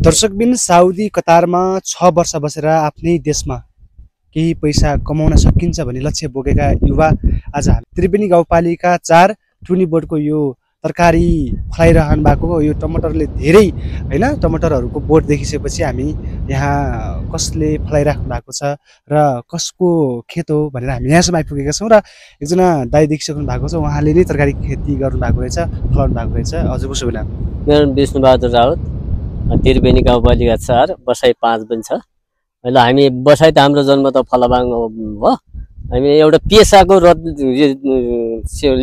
दर्शकबिन साउदी कतारमा 6 वर्ष बसेर आफ्नै देशमा केही पैसा कमाउन सकिन्छ भन्ने लक्ष्य बोकेका युवा आज हामी त्रिवेणी गाउँपालिका 4 टुनी बोर्डको यो तरकारी फलाइरहनु भएको यो टमाटरले धेरै हैन टमाटरहरूको बोट देखिसकेपछि हामी यहाँ कसले फलाइराख्नु भएको छ र कसको खेत हो भनेर हामी यहाँसम्म आइपुगेका छौं र एकजना दाइ देखिसक्नु भएको छ उहाँले नै तरकारी खेती गर्नु भएको रहेछ फलाउनु भएको रहेछ हजुरको शुभ नाम मेरो विष्णुबहादुर राउत त्रिवेणी गाउँपालिका 4 बसाइ 5 पनि छ अहिले हामी बसाइ त हाम्रो जन्म त फलाबाङ हो हामी एउटा पेसाको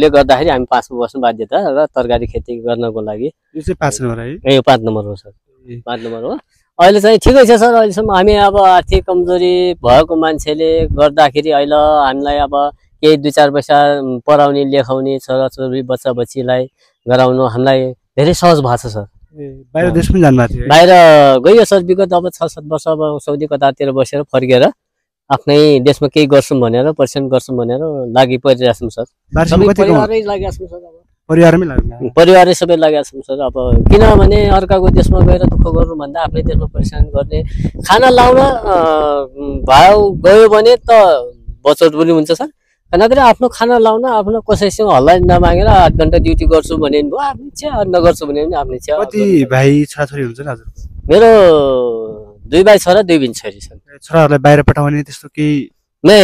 ले गर्दाखेरि हामी 5 मा बस्नु बाध्यता र तरकारी खेती गर्नको लागि यो चाहिँ 5 नम्बर है यो 5 नम्बर हो सर 5 नम्बर हो अहिले चाहिँ ठिकै छ सर अहिलेसम्म हामी अब आर्थिक कमजोरी भएको मान्छेले गर्दाखेरि अहिले हामीलाई अब केही 2-4 पैसा पढाउने लेखाउने छोराछोरी बच्चा बच्चीलाई गराउनु हामीलाई धेरै सहज भएको छ सर बाहिर देशमा जानु भएको थियो बाहिर गयो सर विगत अब 6-7 वर्ष अब सौदी कतारतिर बसेर फर्केर आफ्नै देशमा केही गर्छौं भनेर पर्सेन्ट गर्छौं भनेर लागि परिरहेछौं सर परिवारै लागिरहेछौं सर अब परिवारमै लाग्नु परिवारै सबै लागिरहेछौं सर अब किनभने अर्काको देशमा गएर दुःख गर्नु भन्दा आफ्नै देशमा परिश्रम गर्ने खाना लाउन भाउ गयो भने त बचत पनि हुन्छ सर नत्र आफ्नो खाना लाउन आफ्नो कसैसँग हल्ला नमागेर 8 घण्टा ड्युटी गर्छु भने भयो आफ्नो इच्छा नगर्छु भने पनि आफ्नो इच्छा कति भाइ छोराछोरी हुन्छ नि हजुर मेरो 2 भाइ छोरा 2 बिन छोरी छन् छोराहरुलाई बाहिर पठाउने त्यस्तो के नै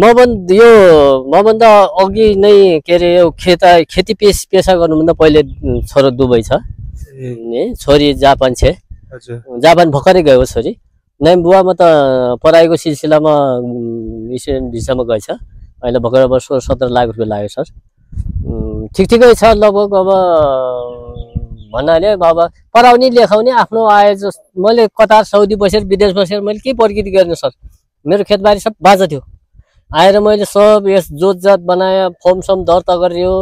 मभन्दा अघि नै के रे खेती पेशा गर्नुभन्दा पहिले छोरो दुबई छ छोरी जापान छ हजुर जापान भर्खरै गयो छोरी नै बुवा म त पढाइको सिलसिलामा स्टुडेन्ट भिसामा गएछ अहिले भर्खर 16-17 लाख रुपैयाँ लाग्यो सर ठिकै छ लगभग अब भन्नाले अब पढाउने लेखाउने आफ्नो आय मैले कतार साउदी बसेर विदेश बसेर मैले के प्रगति गर्ने सर मेरो खेतबारी सब बाजा थियो आएर मैले सब यस जोतजात बनाए फर्म सम दर्ता गरियो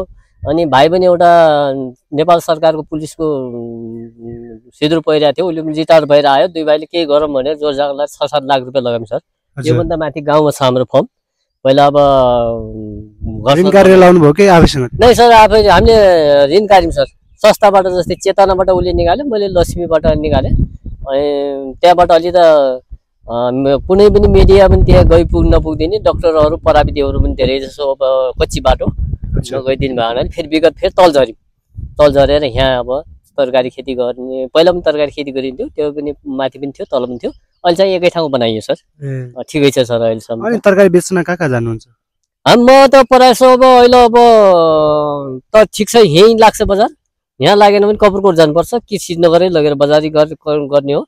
अनि भाइ पनि एउटा नेपाल सरकारको पुलिसको सिधुर पहिरहेको थियो उले रिटायर भएर आयो 2 भाइले के गरौँ भनेर जोर जागरलाई 6-7 लाख रुपैयाँ लगायौं सर यो भन्दा माथि गाउँमा छ हाम्रो फर्म पहिला अब ऋण कार्य लाउनु भयो के आफैसँग नै सर आफै हामीले ऋण कार्यम सर संस्थाबाट जस्तै चेतनाबाट उले निकाल्यो मैले लक्ष्मीबाट निकाले अनि त्यहाँबाट अलि त कुनै पनि मिडिया पनि त्यहाँ गइ नपुग्दिने डाक्टरहरु प्राविधिकहरु पनि धेरै जसो अब कच्ची बाटो गइदिनु भएन फेरि विगत फेरि तल झरेर यहाँ अब तरकारी खेती गर्ने पहिला पनि तरकारी खेती गरिन्थ्यो त्यो पनि माथि पनि थियो तल पनि थियो अहिले चाहिँ एकै ठाउँमा बनाइयो सर ठिकै छ सर अहिलेसम्म अनि तरकारी बेच्न कहाँ जानुहुन्छ म त प्रायः अब अहिले अब त ठिक छ यही लाग्छ बजार यहाँ लागेन भने कपुरकोट जानुपर्छ कि सिद्धनगरै लगेर बजारी गर्ने हो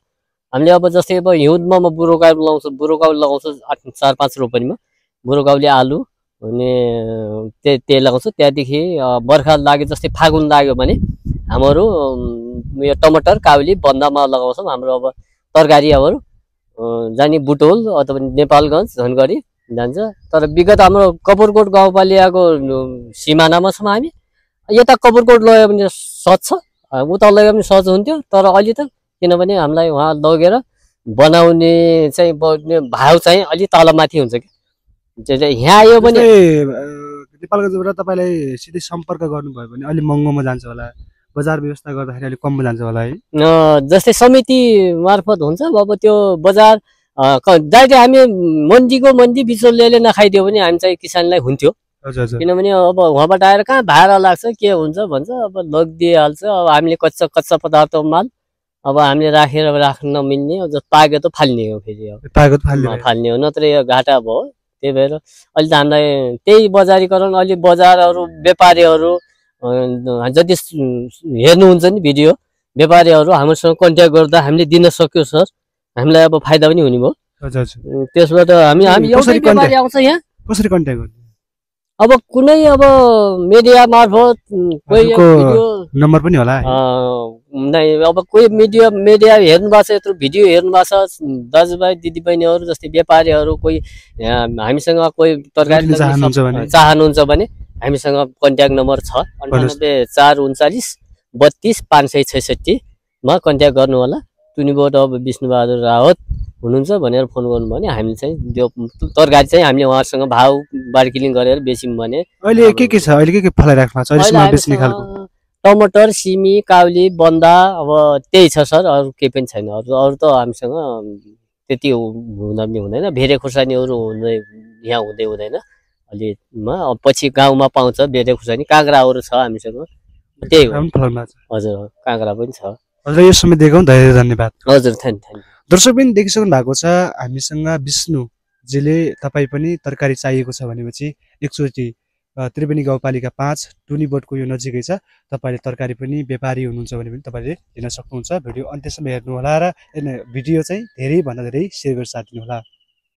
हामीले अब जस्तै अब हिउँदमा म बुरोकाउ लगाउँछु 4-5 रोपनीमा बुरोकाउले आलु अनि त्यही लगाउँछु त्यहाँदेखि बर्खा लाग्यो जस्तै फागुन लाग्यो भने हाम्रो यो टमाटर काउली बन्दामा लगाउँछौँ हाम्रो अब तरकारीहरु जानी बुटोल अथवा नेपालगञ्ज धनगढी जान्छ तर विगत हाम्रो कपुरकोट गाउँपालिकाको सीमानामा छौं हामी यता कपुरकोट लग्यो भने सहज छ उता लग्यो भने सहज हुन्थ्यो तर अलि त किनभने हामीलाई वहाँ लगेर बनाउने चाहिँ भाउ चाहिँ अलि तलमाथि हुन्छ के यहाँ आयो भने नेपालगञ्जबाट तपाईलाई सिधै सम्पर्क गर्नुभयो भने अलि महँगोमा जान्छ होला बजार व्यवस्था गर्दाखेरि अलि कममा जान्छ होला है जस्तै समिति मार्फत हुन्छ अब त्यो बजार डाइरेक्ट हामी मन्दी बिचौलियाले नखाइदियो भने हामी चाहिँ किसानलाई हुन्थ्यो किनभने अब वहाँबाट आएर कहाँ भाडा लाग्छ के हुन्छ भन्छ अब लगिदिइहाल्छ अब हामीले कच्चा पदार्थ माल अब हामीले राख्न नमिल्ने अब पाक्यो त फाल्ने हो फेरि अब पाक्यो त फाल्ने हो नत्र यो घाटा भयो त्यही भएर अहिले त हामीलाई त्यही बजारीकरण अलि बजारहरु व्यापारीहरु जति हेर्नुहुन्छ नि भिडियो व्यापारीहरु हामीसँग कन्ट्याक्ट गर्दा हामीले दिन सक्यो सर हामीलाई अब फाइदा पनि हुने भयो त्यसबाट हामी एउटै व्यापारी आउँछ यहाँ कसरी कन्ट्याक्ट गर्ने अब कुनै अब मिडिया मार्फत कोही भिडियो नम्बर पनि होला नै अब कोही मिडिया हेर्नु भएको छ यत्रो भिडियो हेर्नु भएको छ दाजुभाइ दिदीबहिनीहरु जस्तै व्यापारीहरु कोही हामीसँग कोही तरकारी चाहनुहुन्छ भने हामीसँग कन्ट्याक्ट नम्बर छ 98 439 32 566 मा कन्ट्याक्ट गर्नु होला टुनीबाट अब विष्णुबहादुर रावत हुनुहुन्छ भनेर फोन गर्नु भने हामी चाहिँ त्यो तरकारी चाहिँ हामीले उहाँसँग भाउ बार्गेनिङ गरेर बेच्यौं भने अहिले के छ अहिले के फलाइराख्नु छ अहिलेसम्म बेच्ने खालको टमाटर, सिमी, काउली, बन्दा अब त्यही छ सर, अरू केही पनि छैन। अरू त हामीसँग त्यति हुन पनि हुँदैन, भेरे खुर्सानीहरू यहाँ हुँदैन अलिमा। पछि गाउँमा पाउँछ भेरे खुर्सानी, काँक्राहरू छ हामीसँग, त्यही हो। हजुर, काँक्रा पनि छ। हजुर, यो समय दिएको धेरै धन्यवाद। हजुर, थ्याङ्क। दर्शक पनि देखिसक्नु भएको छ, हामीसँग विष्णुजीले तपाईँ पनि तरकारी चाहिएको छ भनेपछि एकचोटि त्रिवेणी गाउँपालिका 5 टुनी बोर्डको यो नजिकै छ। तपाईँले तरकारी पनि व्यापारी हुनुहुन्छ भने पनि तपाईँले लिन सक्नुहुन्छ। भिडियो अन्त्यसम्म हेर्नुहोला र भिडियो चाहिँ धेरैभन्दा धेरै सेयर गरेर साथ दिनुहोला।